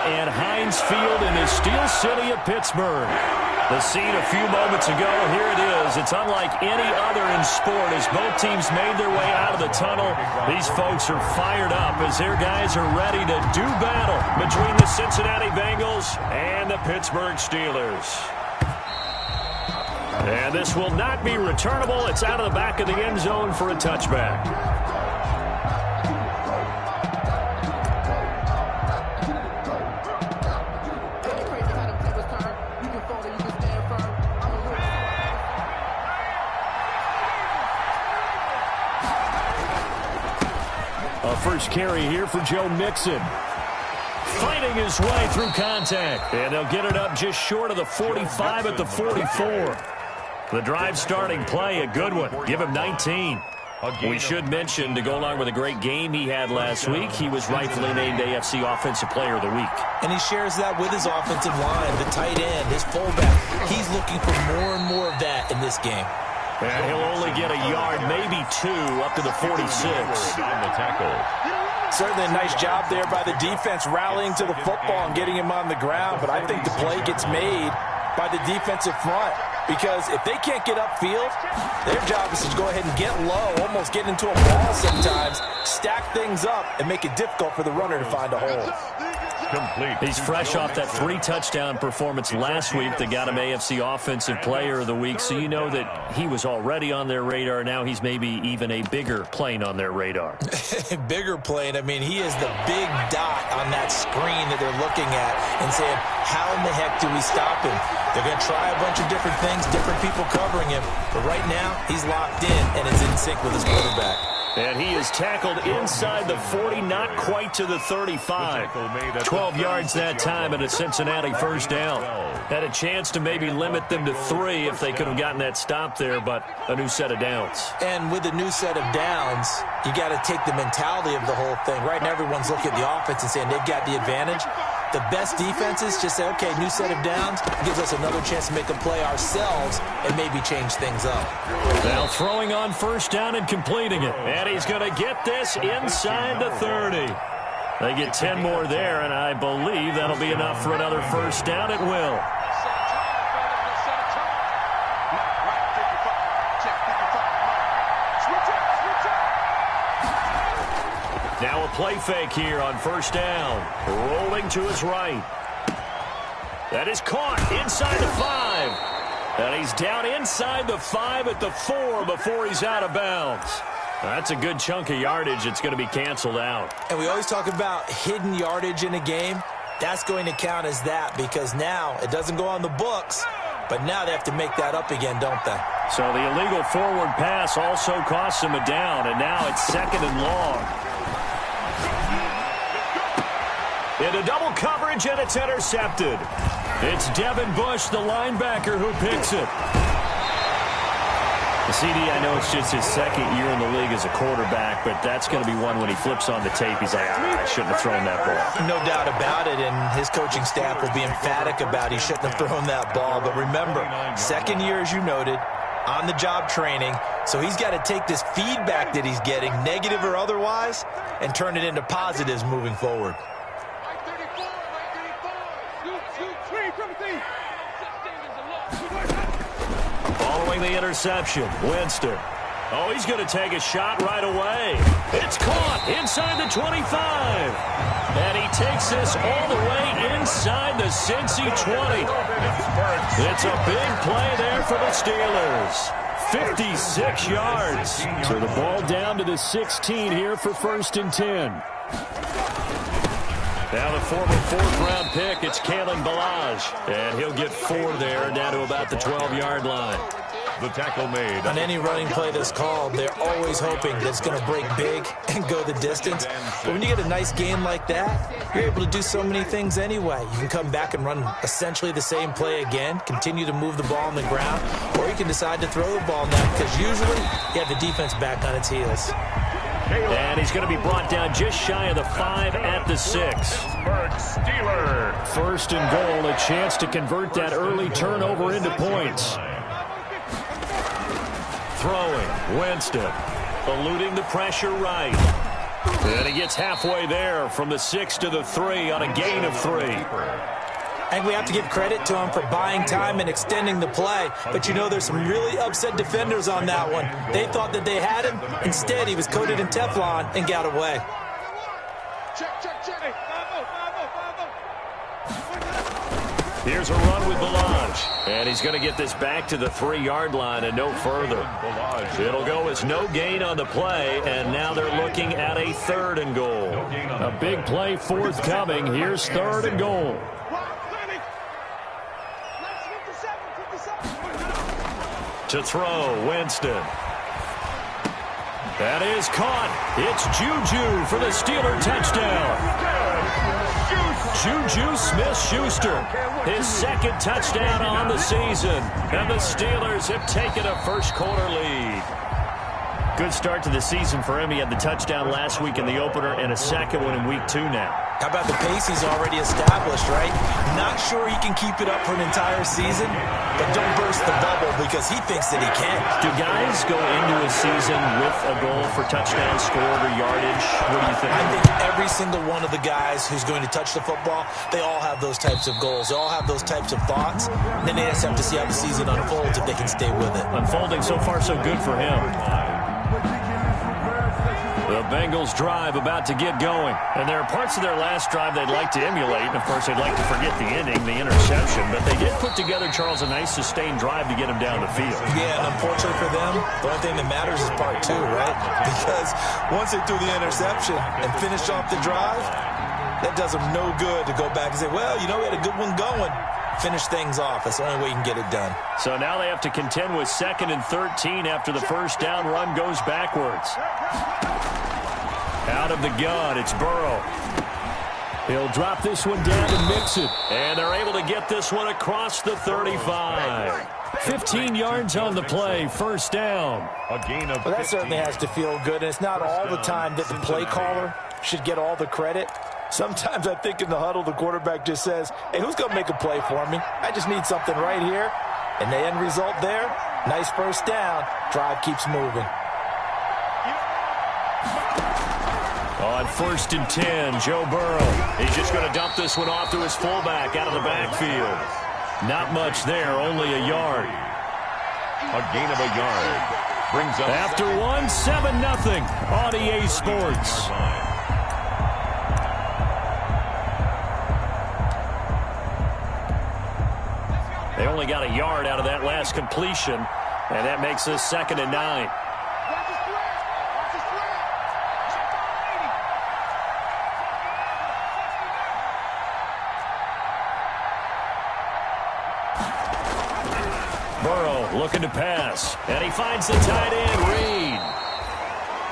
and Heinz Field in the Steel City of Pittsburgh. The scene a few moments ago, here it is. It's unlike any other in sport as both teams made their way out of the tunnel. These folks are fired up as their guys are ready to do battle between the Cincinnati Bengals and the Pittsburgh Steelers. And this will not be returnable. It's out of the back of the end zone for a touchback. First carry here for Joe Mixon. Fighting his way through contact. And they'll get it up just short of the 45 at the 44. The drive starting play, a good one. Give him 19. We should mention, to go along with a great game he had last week, he was rightfully named AFC Offensive Player of the Week. And he shares that with his offensive line, the tight end, his fullback. He's looking for more and more of that in this game. And he'll only get a yard, maybe two, up to the 46. Certainly a nice job there by the defense rallying to the football and getting him on the ground. But I think the play gets made by the defensive front. Because if they can't get upfield, their job is to go ahead and get low, almost get into a ball sometimes, stack things up, and make it difficult for the runner to find a hole. Complete. He's fresh off that 3-touchdown performance last week that got him AFC Offensive Player of the Week, so you know that he was already on their radar. Now he's maybe even a bigger plane on their radar. Bigger plane. I mean, he is the big dot on that screen that they're looking at and saying, how in the heck do we stop him? They're going to try a bunch of different things, different people covering him, but right now he's locked in and is in sync with his quarterback. And he is tackled inside the 40, not quite to the 35. 12 yards that time and a Cincinnati first down. Had a chance to maybe limit them to 3 if they could have gotten that stop there, but a new set of downs. And with a new set of downs, you got to take the mentality of the whole thing. Right now everyone's looking at the offense and saying they've got the advantage. The best defenses just say, okay, new set of downs, gives us another chance to make a play ourselves and maybe change things up. Now throwing on first down and completing it. And he's going to get this inside the 30. They get 10 more there, and I believe that'll be enough for another first down. It will. Now a play fake here on first down. Rolling to his right. That is caught inside the 5. And he's down inside the 5 at the 4 before he's out of bounds. That's a good chunk of yardage. It's going to be canceled out. And we always talk about hidden yardage in a game. That's going to count as that because now it doesn't go on the books, but now they have to make that up again, don't they? So the illegal forward pass also costs him a down, and now it's 2nd and long. Into double coverage, and it's intercepted. It's Devin Bush, the linebacker, who picks it. The CD, I know it's just his 2nd year in the league as a quarterback, but that's going to be one when he flips on the tape. He's like, I shouldn't have thrown that ball. No doubt about it, and his coaching staff will be emphatic about he shouldn't have thrown that ball. But remember, 2nd year, as you noted, on-the-job training, so he's got to take this feedback that he's getting, negative or otherwise, and turn it into positives moving forward. Following the interception, Winston. Oh, he's going to take a shot right away. It's caught inside the 25. And he takes this all the way inside the Cincy 20. It's a big play there for the Steelers. 56 yards. So the ball down to the 16 here for 1st and 10. Now the former 4th-round pick, it's Kalen Ballage. And he'll get 4 there, down to about the 12-yard line. The tackle made. On any running play that's called, they're always hoping that it's going to break big and go the distance. But when you get a nice game like that, you're able to do so many things anyway. You can come back and run essentially the same play again, continue to move the ball on the ground, or you can decide to throw the ball now because usually you have the defense back on its heels. And he's going to be brought down just shy of the 5 at the 6. Steelers. 1st and goal, a chance to convert that early turnover into points. Throwing, Winston, eluding the pressure right. And he gets halfway there from the 6 to the 3 on a gain of 3. I think we have to give credit to him for buying time and extending the play. But, you know, there's some really upset defenders on that one. They thought that they had him. Instead, he was coated in Teflon and got away. Here's a run with Balaj. And he's going to get this back to the 3-yard line and no further. It'll go as no gain on the play, and now they're looking at a 3rd and goal. A big play forthcoming. Here's 3rd and goal. To throw, Winston. That is caught. It's Juju for the Steeler touchdown. Juju Smith-Schuster, his 2nd touchdown on the season. And the Steelers have taken a first-quarter lead. Good start to the season for him. He had the touchdown last week in the opener and a 2nd one in week 2 now. How about the pace he's already established, right? Not sure he can keep it up for an entire season, but don't burst the bubble because he thinks that he can. Do guys go into a season with a goal for touchdown scored or yardage? What do you think? I think every single one of the guys who's going to touch the football, they all have those types of goals. They all have those types of thoughts. And then they just have to see how the season unfolds if they can stay with it. Unfolding so far so good for him. The Bengals drive about to get going. And there are parts of their last drive they'd like to emulate. And, of course, they'd like to forget the ending, the interception. But they did put together, Charles, a nice sustained drive to get him down the field. Yeah, and unfortunately for them, the only thing that matters is part 2, right? Because once they threw the interception and finished off the drive, that does them no good to go back and say, well, you know, we had a good one going. Finish things off. That's the only way you can get it done. So now they have to contend with 2nd and 13 after the first down run goes backwards. Out of the gun, it's Burrow. He'll drop this one down to Mixon. And they're able to get this one across the 35. 15 yards on the play, first down. Well, that certainly has to feel good. And it's not all the time that the play caller should get all the credit. Sometimes I think in the huddle, the quarterback just says, hey, who's going to make a play for me? I just need something right here. And the end result there, nice first down. Drive keeps moving. On 1st and 10, Joe Burrow. He's just going to dump this one off to his fullback out of the backfield. Not much there, only a yard. A gain of a yard. Brings up after 1, 7-0 on EA Sports. They only got a yard out of that last completion, and that makes this 2nd and 9. Burrow looking to pass, and he finds the tight end, Reed.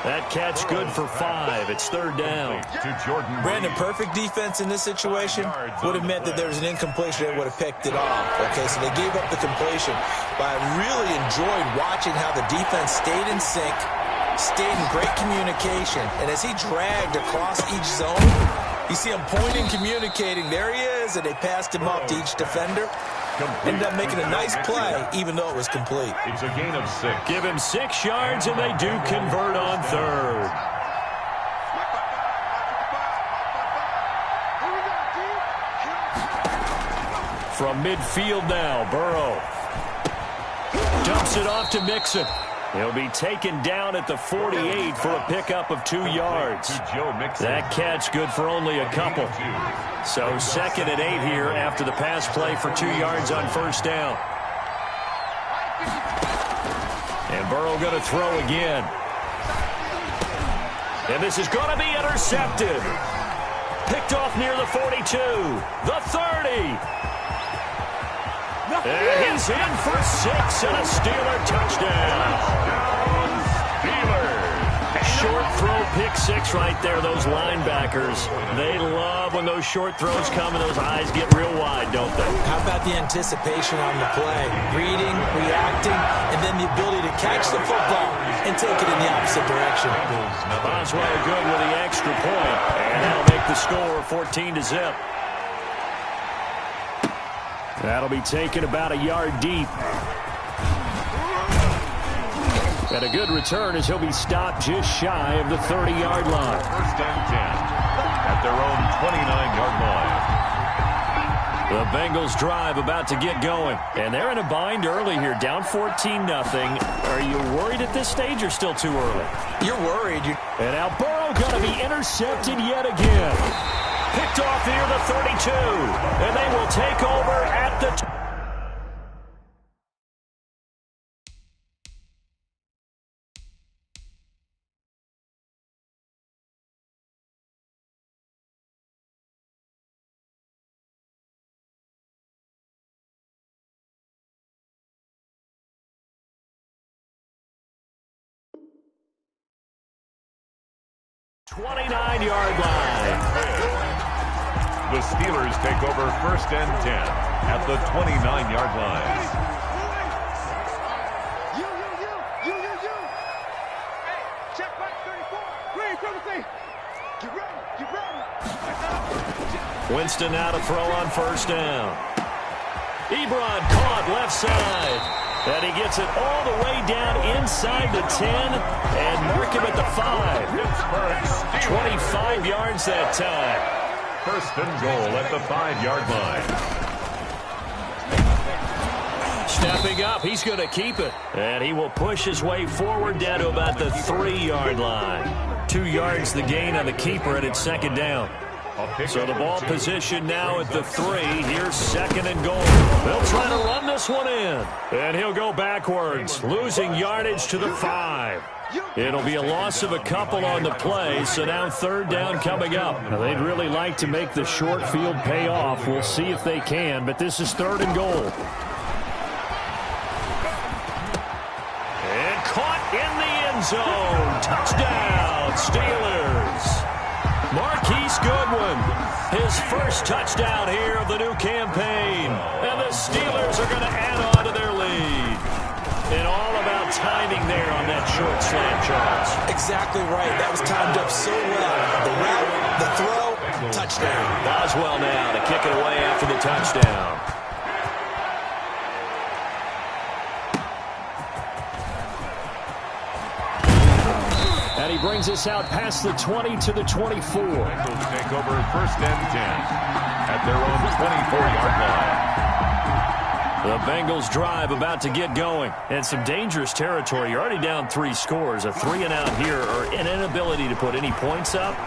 That catch good for 5. It's 3rd down. Brandon, perfect defense in this situation would have meant that there was an incompletion that would have picked it off. Okay, so they gave up the completion. But I really enjoyed watching how the defense stayed in sync, stayed in great communication. And as he dragged across each zone, you see him pointing, communicating. There he is, and they passed him up to each defender. Ended up making a nice play, even though it was complete. It's a gain of 6. Give him 6 yards, and they do convert on 3rd. From midfield now, Burrow dumps it off to Mixon. He'll be taken down at the 48 for a pickup of 2 yards. That catch good for only a couple. So 2nd and 8 here after the pass play for 2 yards on first down. And Burrow going to throw again. And this is going to be intercepted. Picked off near the 42, the 30. And he's in for 6 and a Steeler touchdown. Short throw, pick 6 right there. Those linebackers, they love when those short throws come and those eyes get real wide, don't they? How about the anticipation on the play? Reading, reacting, and then the ability to catch the football and take it in the opposite direction. Boswell good with the extra point, and that'll make the score 14-0. That'll be taken about a yard deep. And a good return as he'll be stopped just shy of the 30-yard line. First and 10 at their own 29-yard line. The Bengals drive about to get going. And they're in a bind early here, down 14-0. Are you worried at this stage or still too early? You're worried. And now Burrow going to be intercepted yet again. Picked off near the 32. And they will take over at the 29-yard line. The Steelers take over first and 10 at the 29-yard line. Hey, check back 34. Green, Timothy. Get ready. Winston now to throw on first down. Ebron caught left side. And he gets it all the way down inside the 10 and mark him at the 5. 25 yards that time. First and goal at the 5-yard line. Stepping up, he's going to keep it. And he will push his way forward down to about the 3-yard line. 2 yards the gain on the keeper, and it's second down. So the ball position now at the 3. Here's second and goal. They'll try to run this one in. And he'll go backwards, losing yardage to the 5. It'll be a loss of a couple on the play, so now third down coming up. Now, they'd really like to make the short field pay off. We'll see if they can, but this is third and goal. And caught in the end zone. Touchdown, Steelers. Marquise Goodwin, his first touchdown here of the new campaign. And the Steelers are going to add on to their lead. And all about timing there on that short slant, Charles. Exactly right. That was timed up so well. The route, the throw, touchdown. Boswell now to kick it away after the touchdown. And he brings us out past the 20 to the 24. Bengals take over first and 10 at their own 24-yard line. The Bengals drive about to get going. And some dangerous territory. You're already down 3 scores. A 3-and-out here or an inability to put any points up.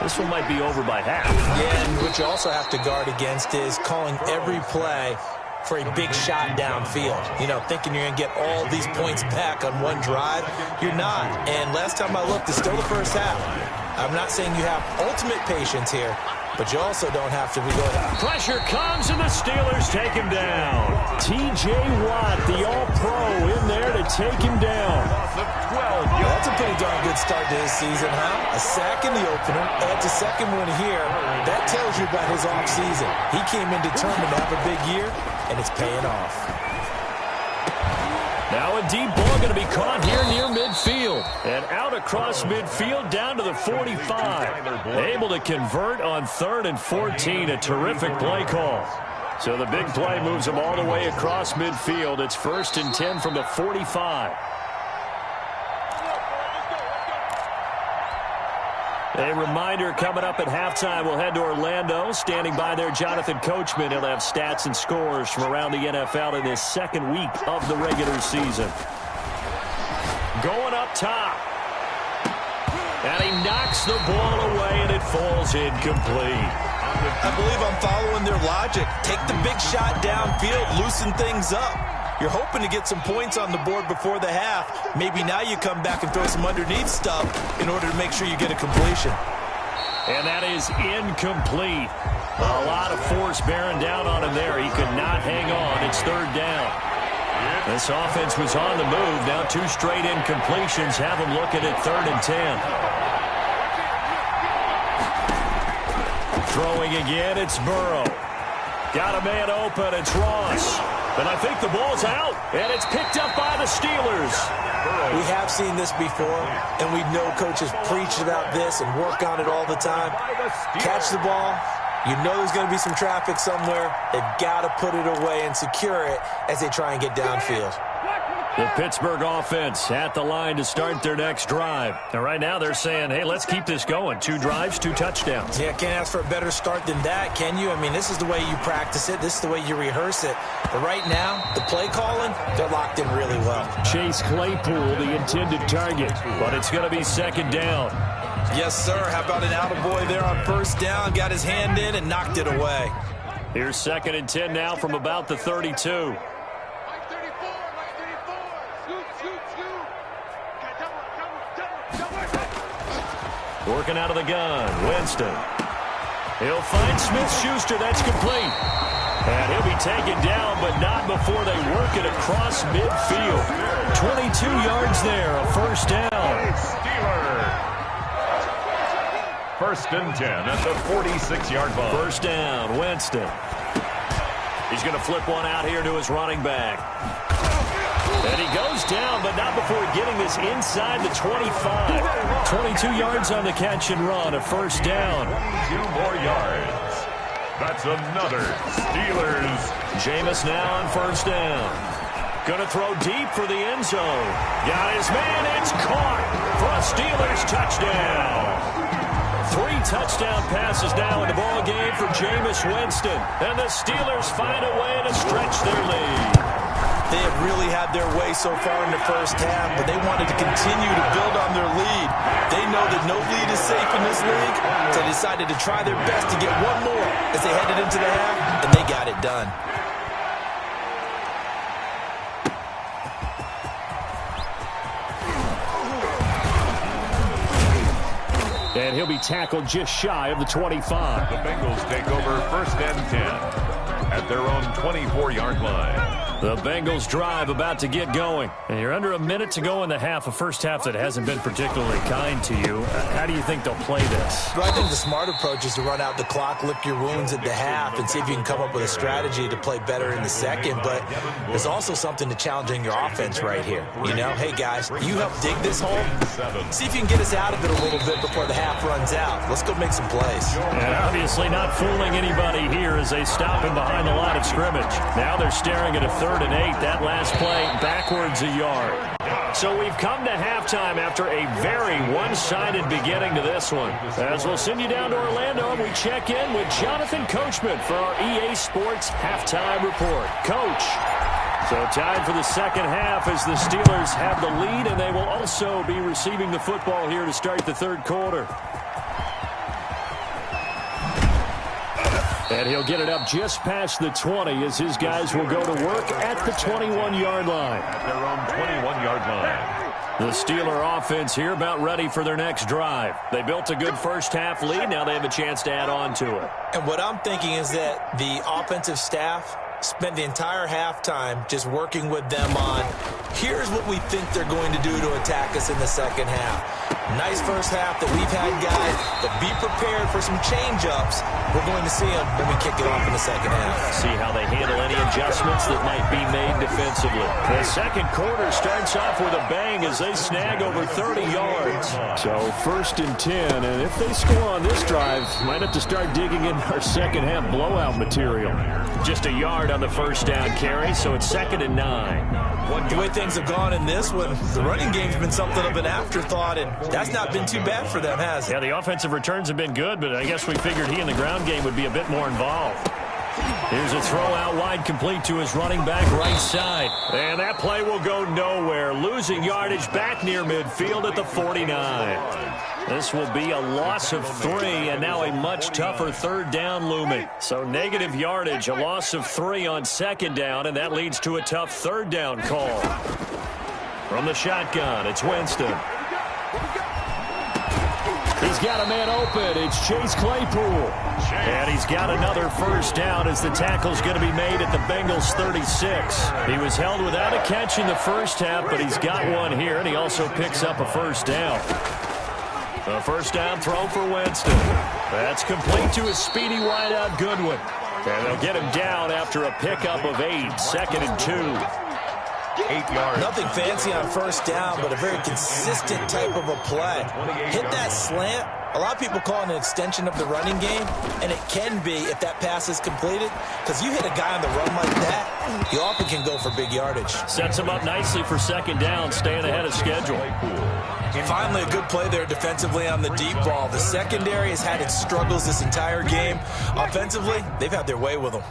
This one might be over by half. Yeah, and what you also have to guard against is calling every play for a big shot downfield. You know, thinking you're going to get all these points back on one drive. You're not. And last time I looked, it's still the first half. I'm not saying you have ultimate patience here, but you also don't have to be good. Pressure comes, and the Steelers take him down. T.J. Watt, the All-Pro, in there to take him down. Yeah, that's a pretty darn good start to his season, huh? A sack in the opener, adds a second one here. That tells you about his offseason. He came in determined to have a big year, and it's paying off. Now a deep ball going to be caught here near midfield. And out across midfield down to the 45. Able to convert on 3rd and 14. A terrific play call. So the big play moves them all the way across midfield. It's 1st and 10 from the 45. A reminder coming up at halftime, we'll head to Orlando. Standing by there, Jonathan Coachman. He'll have stats and scores from around the NFL in this second week of the regular season. Going up top. And he knocks the ball away, and it falls incomplete. I believe I'm following their logic. Take the big shot downfield, loosen things up. You're hoping to get some points on the board before the half. Maybe now you come back and throw some underneath stuff in order to make sure you get a completion. And that is incomplete. A lot of force bearing down on him there. He could not hang on. It's 3rd down. This offense was on the move. Now 2 straight incompletions have them looking at 3rd and 10. Throwing again, it's Burrow. Got a man open, it's Ross. But I think the ball's out, and it's picked up by the Steelers. We have seen this before, and we know coaches preach about this and work on it all the time. Catch the ball. You know there's going to be some traffic somewhere. They've got to put it away and secure it as they try and get downfield. The Pittsburgh offense at the line to start their next drive. And right now they're saying, hey, let's keep this going. 2 drives, 2 touchdowns. Yeah, can't ask for a better start than that, can you? I mean, this is the way you practice it. This is the way you rehearse it. But right now, the play calling, they're locked in really well. Chase Claypool, the intended target. But it's going to be second down. Yes, sir. How about an attaboy there on first down? Got his hand in and knocked it away. Here's 2nd and 10 now from about the 32. Working out of the gun, Winston. He'll find Smith-Schuster. That's complete. And he'll be taken down, but not before they work it across midfield. 22 yards there, a first down. First and 10 at the 46-yard line. First down, Winston. He's going to flip one out here to his running back. And he goes down, but not before getting this inside the 25. 22 yards on the catch and run, a first down. 2 more yards. That's another Steelers. Jameis now on first down. Going to throw deep for the end zone. Got his man. It's caught for a Steelers touchdown. 3 touchdown passes now in the ball game for Jameis Winston. And the Steelers find a way to stretch their lead. They have really had their way so far in the first half, but they wanted to continue to build on their lead. They know that no lead is safe in this league, so they decided to try their best to get one more as they headed into the half, and they got it done. And he'll be tackled just shy of the 25. The Bengals take over first and 10 at their own 24-yard line. The Bengals drive about to get going. And you're under a minute to go in the half, a first half that hasn't been particularly kind to you. How do you think they'll play this? Well, I think the smart approach is to run out the clock, lick your wounds at the half, and see if you can come up with a strategy to play better in the second. But there's also something to challenging your offense right here. You know, hey, guys, you help dig this hole. See if you can get us out of it a little bit before the half runs out. Let's go make some plays. And obviously not fooling anybody here as they stop him behind the line of scrimmage. Now they're staring at a 3rd and 8. That last play backwards a yard. So we've come to halftime after a very one-sided beginning to this one. As we'll send you down to Orlando, and we check in with Jonathan Coachman for our EA Sports Halftime Report. Coach. So time for the second half as the Steelers have the lead, and they will also be receiving the football here to start the 3rd quarter. And he'll get it up just past the 20 as his guys will go to work at the 21-yard line. At their own 21-yard line. The Steeler offense here about ready for their next drive. They built a good first half lead. Now they have a chance to add on to it. And what I'm thinking is that the offensive staff spent the entire halftime just working with them on, here's what we think they're going to do to attack us in the second half. Nice first half that we've had, guys, but be prepared for some change-ups. We're going to see them when we kick it off in the second half. See how they handle any adjustments that might be made defensively. The second quarter starts off with a bang as they snag over 30 yards. So 1st and 10, and if they score on this drive, might have to start digging in our second half blowout material. Just a yard on the first down carry, so it's 2nd and 9. The way things have gone in this one, the running game's been something of an afterthought, and that's not been too bad for them, has it? Yeah, the offensive returns have been good, but I guess we figured he in the ground game would be a bit more involved. Here's a throw out wide complete to his running back right side. And that play will go nowhere. Losing yardage back near midfield at the 49. This will be a loss of 3, and now a much tougher 3rd down looming. So negative yardage, a loss of 3 on 2nd down, and that leads to a tough 3rd down call. From the shotgun, it's Winston. He's got a man open. It's Chase Claypool. And he's got another first down as the tackle's going to be made at the Bengals 36. He was held without a catch in the first half, but he's got one here, and he also picks up a first down. A first down throw for Winston. That's complete to his speedy wideout Goodwin. And they'll get him down after a pickup of 8, 2nd and 2. 8 yards. Nothing fancy on first down, but a very consistent type of a play. Hit that slant, A lot of people call it an extension of the running game, and it can be if that pass is completed, because you hit a guy on the run like that, you often can go for big yardage. Sets him up nicely for second down, staying ahead of schedule. Finally, a good play there defensively on the deep ball. The secondary has had its struggles this entire game. Offensively, they've had their way with them.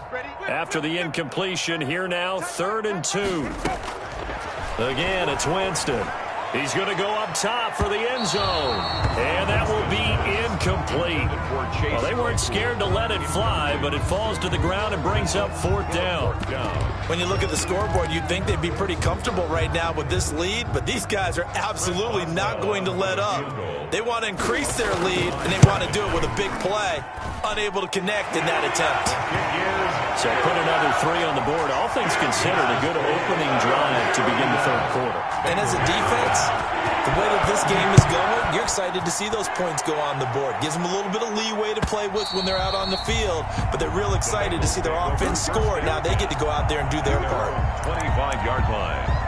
After the incompletion, here now, 3rd and 2. Again, it's Winston. He's going to go up top for the end zone. And that will be incomplete. Well, they weren't scared to let it fly, but it falls to the ground and brings up 4th down. When you look at the scoreboard, you'd think they'd be pretty comfortable right now with this lead, but these guys are absolutely not going to let up. They want to increase their lead, and they want to do it with a big play. Unable to connect in that attempt. So put another 3 on the board. All things considered, a good opening drive to begin the 3rd quarter. And as a defense, the way that this game is going, you're excited to see those points go on the board. Gives them a little bit of leeway to play with when they're out on the field, but they're real excited to see their offense score. Now they get to go out there and do their part. 25-yard line.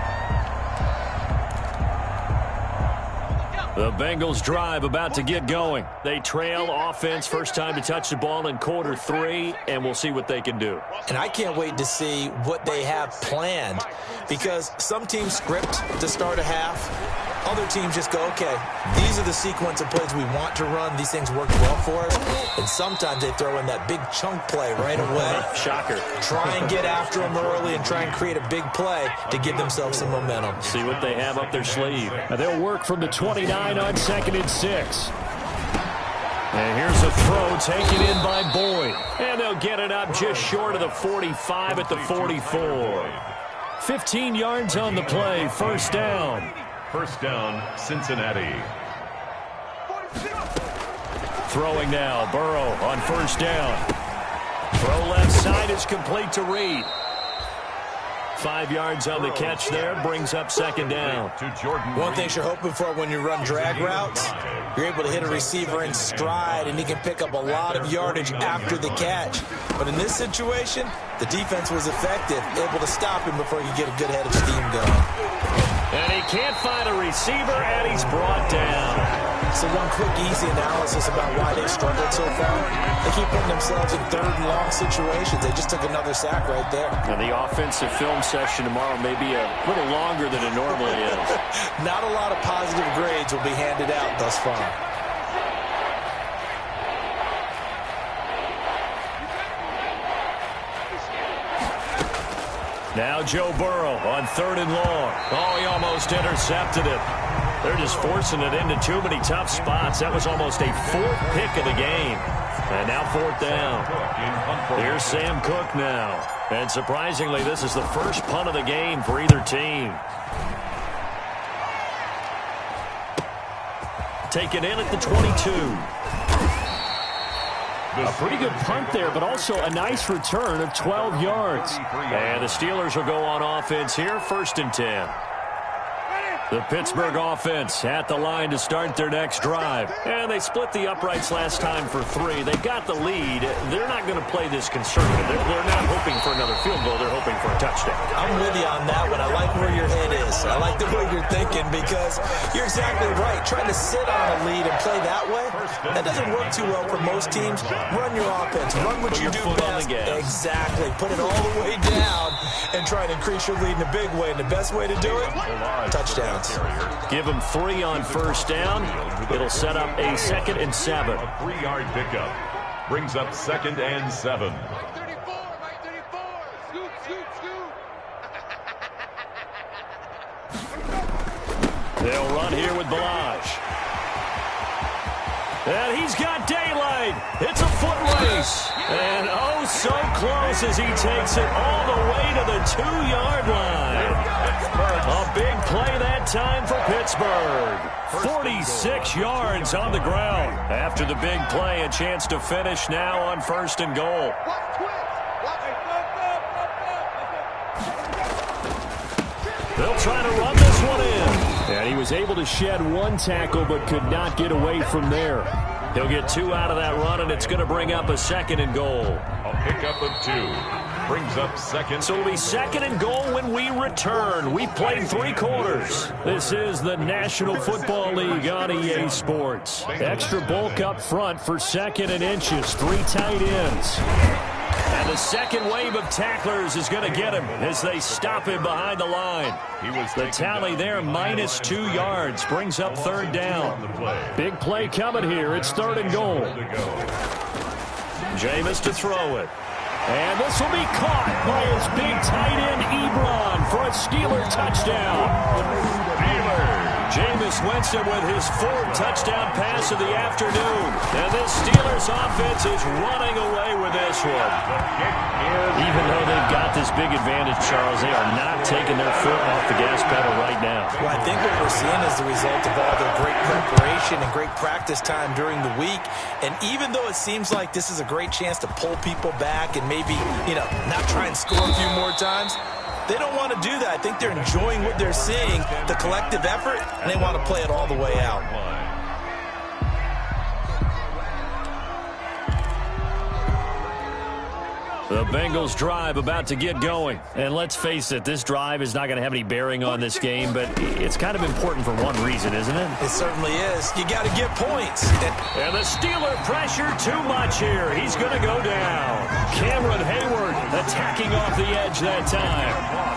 The Bengals drive about to get going. They trail offense, first time to touch the ball in quarter 3, and we'll see what they can do. And I can't wait to see what they have planned, because some teams script to start a half. Other teams just go, okay, these are the sequence of plays we want to run. These things work well for us. And sometimes they throw in that big chunk play right away. Shocker. Try and get after them early and try and create a big play to give themselves some momentum. See what they have up their sleeve. Now they'll work from the 29 on 2nd and 6. And here's a throw taken in by Boyd. And they'll get it up just short of the 45 at the 44. 15 yards on the play, 1st down. 1st down, Cincinnati. Throwing now, Burrow on 1st down. Throw left side is complete to Reed. 5 yards on the catch there, brings up 2nd down. One thing you're hoping for when you run drag routes, you're able to hit a receiver in stride, and he can pick up a lot of yardage after the catch. But in this situation, the defense was effective, able to stop him before he could get a good head of steam going. And he can't find a receiver, and he's brought down. So one quick, easy analysis about why they've struggled so far. They keep putting themselves in 3rd and long situations. They just took another sack right there. Now the offensive film session tomorrow may be a little longer than it normally is. Not a lot of positive grades will be handed out thus far. Now Joe Burrow on 3rd and long. Oh, he almost intercepted it. They're just forcing it into too many tough spots. That was almost a 4th pick of the game. And now 4th down. Here's Sam Cook now. And surprisingly, this is the first punt of the game for either team. Taken in at the 22. A pretty good punt there, but also a nice return of 12 yards. And the Steelers will go on offense here, 1st and 10. The Pittsburgh offense at the line to start their next drive. And they split the uprights last time for 3. They got the lead. They're not going to play this conservative. They're not hoping for another field goal. They're hoping for a touchdown. I'm with you on that one. I like where your head is. I like the way you're thinking, because you're exactly right. Trying to sit on a lead and play that way, that doesn't work too well for most teams. Run your offense. Run what you do best. Exactly. Put it all the way down and try and increase your lead in a big way. And the best way to do it, touchdown. Give them 3 on 1st down. It'll set up a 2nd and 7. A 3-yard pickup brings up 2nd and 7. They'll run here with Balaj. And he's got daylight. It's a foot race. And oh, so close as he takes it all the way to the 2-yard line. A big play that time for Pittsburgh. 46 yards on the ground. After the big play, a chance to finish now on 1st and goal. They'll try to run this one in. And he was able to shed 1 tackle but could not get away from there. He'll get 2 out of that run, and it's going to bring up a 2nd and goal. A pickup of 2. Brings up second. So it'll be second and goal when we return. We played 3 quarters. This is the National Football League on EA Sports. Extra bulk up front for second and inches. 3 tight ends. And the second wave of tacklers is going to get him as they stop him behind the line. The tally there, -2 yards, brings up third down. Big play coming here. It's third and goal. Jameis to throw it. And this will be caught by his big tight end, Ebron, for a Steeler touchdown. Jameis Winston with his 4th touchdown pass of the afternoon. And this Steelers offense is running away with this one. Even though they've got this big advantage, Charles, they are not taking their foot off the gas pedal right now. Well, I think what we're seeing is the result of all their great preparation and great practice time during the week. And even though it seems like this is a great chance to pull people back and maybe, not try and score a few more times, they don't want to do that. I think they're enjoying what they're seeing, the collective effort, and they want to play it all the way out. The Bengals drive about to get going. And let's face it, this drive is not going to have any bearing on this game, but it's kind of important for one reason, isn't it? It certainly is. You got to get points. And the Steeler pressure too much here. He's going to go down. Cameron Hayward attacking off the edge that time.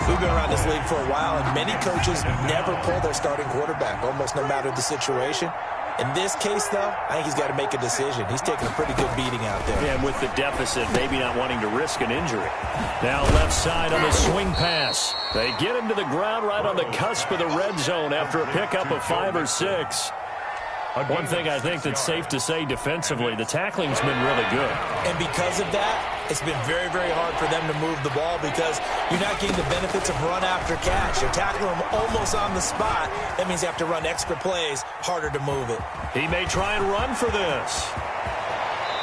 We've been around this league for a while, and many coaches never pull their starting quarterback, almost no matter the situation. In this case, though, I think he's got to make a decision. He's taking a pretty good beating out there. Yeah, and with the deficit, maybe not wanting to risk an injury. Now left side on the swing pass. They get him to the ground right on the cusp of the red zone after a pickup of 5 or 6. One thing I think that's safe to say defensively, the tackling's been really good. And because of that, it's been very, very hard for them to move the ball because you're not getting the benefits of run after catch. You're tackling them almost on the spot. That means you have to run extra plays, harder to move it. He may try and run for this.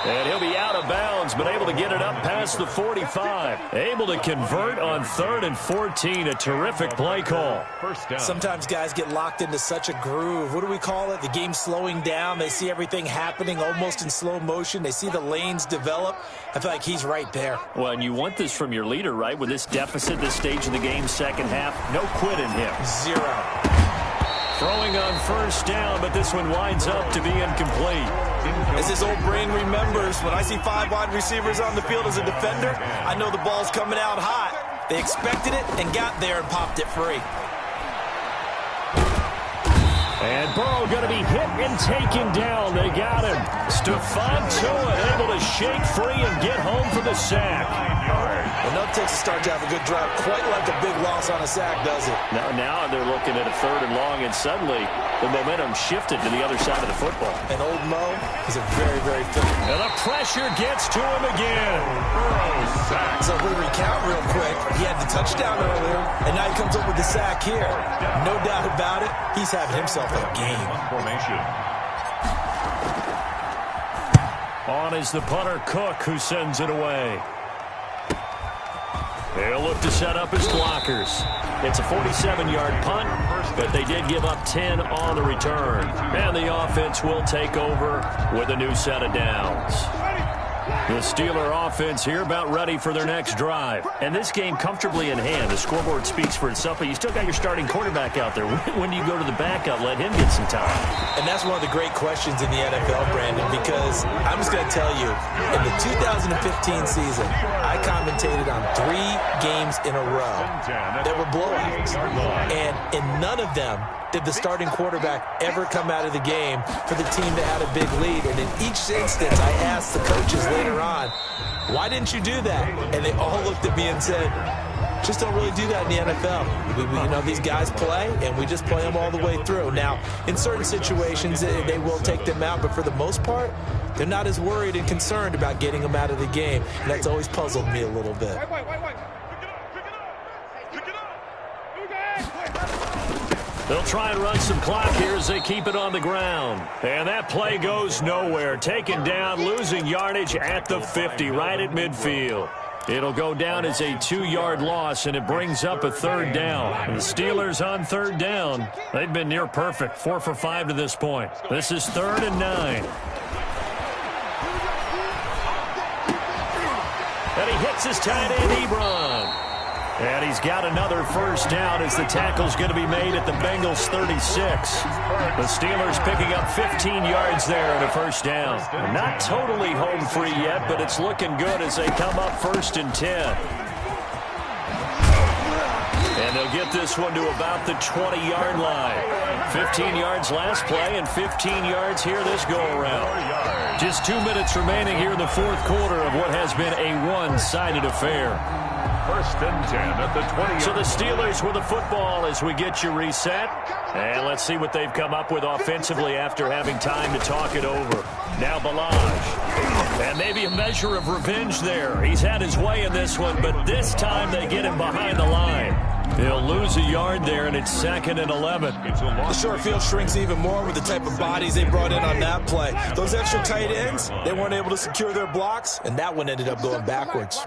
And he'll be out of bounds, but able to get it up past the 45. Able to convert on 3rd and 14. A terrific play call. First down. Sometimes guys get locked into such a groove. What do we call it? The game's slowing down. They see everything happening almost in slow motion. They see the lanes develop. I feel like he's right there. Well, and you want this from your leader, right? With this deficit, this stage of the game, second half, no quit in him. 0. Throwing on first down, but this one winds up to be incomplete. As his old brain remembers, when I see 5 wide receivers on the field as a defender, I know the ball's coming out hot. They expected it and got there and popped it free. And Burrow going to be hit and taken down. They got him. Stephon Tuitt able to shake free and get home for the sack. Enough takes a start to have a good drive, quite like a big loss on a sack, does it? Now they're looking at a 3rd and long, and suddenly the momentum shifted to the other side of the football. And old Mo is a very, very fit. And the pressure gets to him again. So if we recount real quick, he had the touchdown earlier, and now he comes up with the sack here. No doubt about it, he's having himself a game. Formation. On is the punter, Cook, who sends it away. They'll look to set up his blockers. It's a 47-yard punt, but they did give up 10 on the return. And the offense will take over with a new set of downs. The Steeler offense here about ready for their next drive. And this game comfortably in hand. The scoreboard speaks for itself, but you still got your starting quarterback out there. When do you go to the backup? Let him get some time. And that's one of the great questions in the NFL, Brandon, because I'm just going to tell you, in the 2015 season, I commentated on 3 games in a row that were blowouts. And in none of them did the starting quarterback ever come out of the game for the team that had a big lead. And in each instance, I asked the coaches later on, why didn't you do that? And they all looked at me and said, just don't really do that in the NFL. These guys play, and we just play them all the way through. Now, in certain situations, they will take them out, but for the most part, they're not as worried and concerned about getting them out of the game. And that's always puzzled me a little bit. They'll try and run some clock here as they keep it on the ground. And that play goes nowhere. Taken down, losing yardage at the 50, right at midfield. It'll go down as a 2-yard loss, and it brings up a 3rd down. The Steelers on 3rd down. They've been near perfect, 4 for 5 to this point. This is 3rd and 9. And he hits his tight end, Ebron. And he's got another first down as the tackle's going to be made at the Bengals 36. The Steelers picking up 15 yards there and a first down. Not totally home free yet, but it's looking good as they come up 1st and 10. And they'll get this one to about the 20-yard line. 15 yards last play and 15 yards here this go-around. Just 2 minutes remaining here in the fourth quarter of what has been a one-sided affair. 1st and 10 at the 20. So the Steelers with the football as we get you reset. And let's see what they've come up with offensively after having time to talk it over. Now Balaj. And maybe a measure of revenge there. He's had his way in this one, but this time they get him behind the line. He'll lose a yard there, and it's 2nd and 11. The short field shrinks even more with the type of bodies they brought in on that play. Those extra tight ends, they weren't able to secure their blocks, and that one ended up going backwards.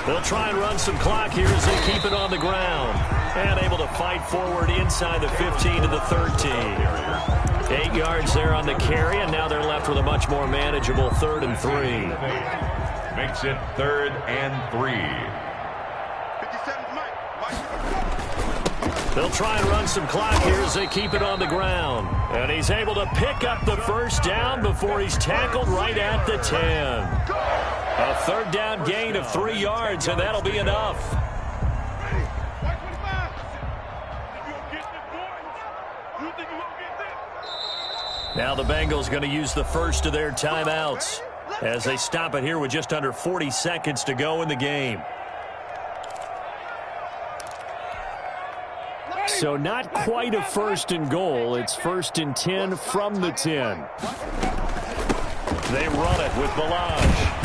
They'll try and run some clock here as they keep it on the ground. And able to fight forward inside the 15 to the 13. 8 yards there on the carry, and now they're left with a much more manageable 3rd and 3. Makes it 3rd and 3. They'll try and run some clock here as they keep it on the ground. And he's able to pick up the first down before he's tackled right at the 10. A 3rd down gain of 3 yards, and that'll be enough. Now the Bengals going to use the first of their timeouts as they stop it here with just under 40 seconds to go in the game. So not quite a 1st and goal. It's 1st and 10 from the 10. They run it with Balaj.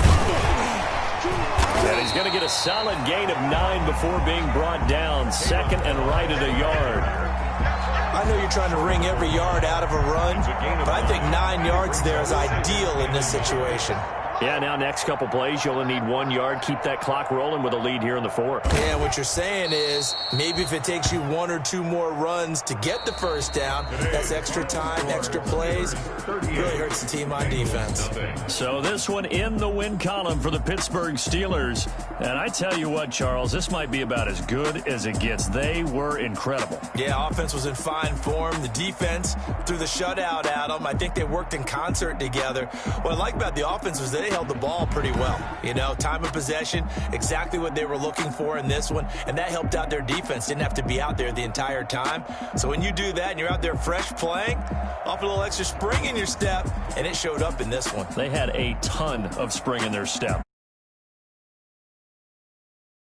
And he's going to get a solid gain of 9 before being brought down. 2nd and right at a yard. I know you're trying to wring every yard out of a run, but I think 9 yards there is ideal in this situation. Yeah, now next couple plays, you'll only need 1 yard. Keep that clock rolling with a lead here in the 4th. Yeah, what you're saying is maybe if it takes you 1 or 2 more runs to get the first down, that's extra time, extra plays. Really hurts the team on defense. So this one in the win column for the Pittsburgh Steelers. And I tell you what, Charles, this might be about as good as it gets. They were incredible. Yeah, offense was in fine form. The defense threw the shutout at them. I think they worked in concert together. What I like about the offense was they held the ball pretty well. You know, time of possession, exactly what they were looking for in this one, and that helped out their defense. Didn't have to be out there the entire time. So when you do that and you're out there fresh playing, off a little extra spring in your step, and it showed up in this one. They had a ton of spring in their step.